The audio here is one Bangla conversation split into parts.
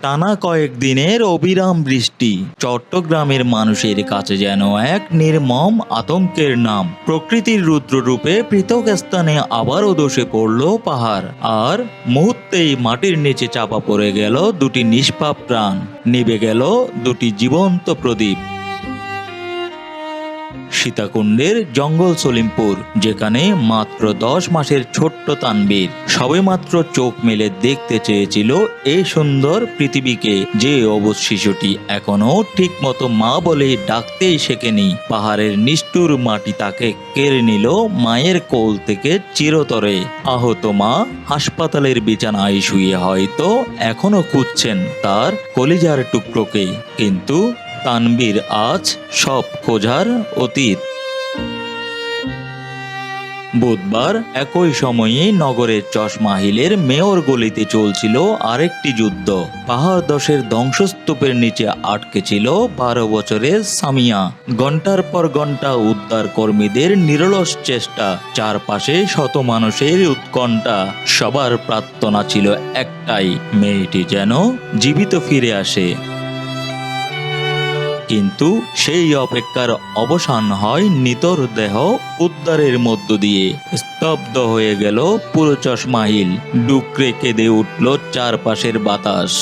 টানা কয়েকদিনের অবিরাম বৃষ্টি চট্টগ্রামের মানুষের কাছে যেন এক নির্মম আতঙ্কের নাম। প্রকৃতির রুদ্ররূপে পৃথক স্থানে আবারও ধসে পড়ল পাহাড়, আর মুহূর্তেই মাটির নিচে চাপা পড়ে গেল দুটি নিষ্পাপ প্রাণ, নিভে গেল দুটি জীবন্ত প্রদীপ। সীতাকুণ্ডের জঙ্গল সলিমপুর, যেখানে মাত্র 10 মাসের ছোট্ট তানবীর সবেমাত্র চোখ মেলে দেখতে চেয়েছিল এই সুন্দর পৃথিবীকে, যে অবুঝ শিশুটি এখনো ঠিকমতো মা বলে ডাকতেই শেখেনি। পাহাড়ের নিষ্ঠুর মাটি তাকে কেড়ে নিল মায়ের কোল থেকে চিরতরে। আহত মা হাসপাতালের বিছানায় শুয়ে হয়তো এখনো খুঁজছেন তার কলিজার টুকরোকে, কিন্তু তানবীর আজ সব খোঁজার অতীত। বুধবার একই সময়ে নগরের চশমা হিলের মেয়র গলিতে চলছিল আরেকটি যুদ্ধ। পাহাড় ধসের ধ্বংসস্তূপের নিচে আটকে ছিল 12 বছরের সামিয়া। ঘন্টার পর ঘন্টা উদ্ধার কর্মীদের নিরলস চেষ্টা, চারপাশে শত মানুষের উৎকণ্ঠা। সবার প্রার্থনা ছিল একটাই, মেয়েটি যেন জীবিত ফিরে আসে। কিন্তু সেই অপেক্ষার অবসান হয় নিতর দেহ উদ্ধারের মধ্য দিয়ে। স্তব্ধ হয়ে গেল পুরো চশমা হিল, ডুকরে কেঁদে উঠল চারপাশের বাতাস।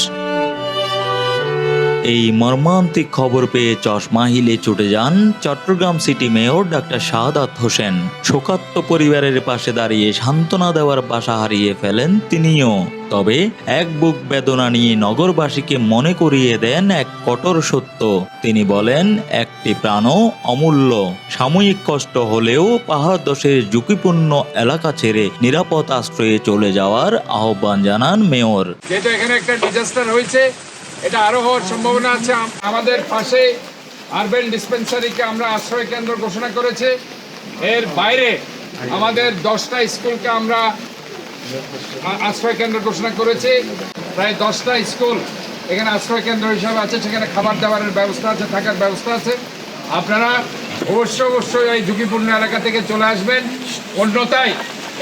এই মর্মান্তিক খবর পেয়ে চশমা হিলে ছুটে যান Chittagong city mayor doctor Shahadat Hossain. শোকার্ত পরিবারের পাশে দাঁড়িয়ে সান্ত্বনা দেওয়ার ভাষা হারিয়ে ফেলেন তিনিও। তবে এক বুক বেদনা নিয়ে নগরবাসীকে মনে করিয়ে দেন এক কঠোর সত্য। তিনি বলেন, একটি প্রাণও অমূল্য। সাময়িক কষ্ট হলেও পাহাড় ধসের ঝুঁকিপূর্ণ এলাকা ছেড়ে নিরাপদ আশ্রয়ে চলে যাওয়ার আহ্বান জানান মেয়র। যেটা এখানে একটা ডিজাস্টার হয়েছে, এটা আরো হওয়ার সম্ভাবনা আছে। আমাদের পাশে আরবান ডিসপেন্সারিকে আমরা আশ্রয় কেন্দ্র ঘোষণা করেছি। এর বাইরে আমাদের 10টা স্কুলকে আমরা আশ্রয় কেন্দ্র ঘোষণা করেছি। প্রায় 10টা স্কুল এখানে আশ্রয় কেন্দ্র হিসাবে আছে, সেখানে খাবার দাবারের ব্যবস্থা আছে, থাকার ব্যবস্থা আছে। আপনারা অবশ্যই এই ঝুঁকিপূর্ণ এলাকা থেকে চলে আসবেন, অন্যথায়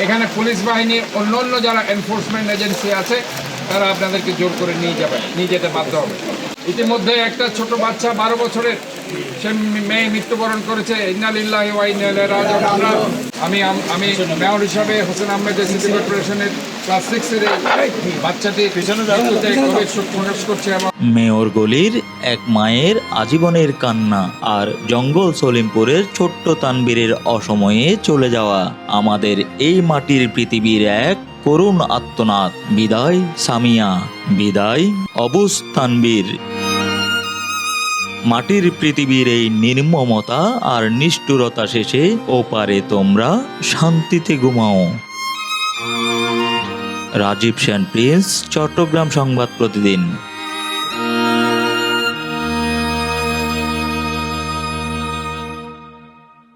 এখানে পুলিশ বাহিনী অন্য যারা এনফোর্সমেন্ট এজেন্সি আছে তারা আপনাদেরকে জোর করে নিয়ে যেতে বাধ্য হবে। ইতিমধ্যে একটা ছোট বাচ্চা 12 বছরের সে মেয়ে মৃত্যুবরণ করেছে। ইন্না লিল্লাহি ওয়া ইন্না ইলাইহি রাজিউন। আমি মেয়র হিসাবে হোসেন আহমেদের সিটি কর্পোরেশনের ক্লাস 6 এর বাচ্চাটি প্রকাশ করছে। মেয়র গলির এক মায়ের আজীবনের কান্না, আর জঙ্গল সলিমপুরের ছোট্ট তানবীরের অসময়ে চলে যাওয়া আমাদের এই মাটির পৃথিবীর এক করুণ আর্তনাদ। বিদায় সামিয়া, বিদায় অবুঝ তানবীর। মাটির পৃথিবীর এই নির্মমতা আর নিষ্ঠুরতা শেষে ওপারে তোমরা শান্তিতে ঘুমাও। রাজীব সেন প্রিন্স, চট্টগ্রাম সংবাদ প্রতিদিন।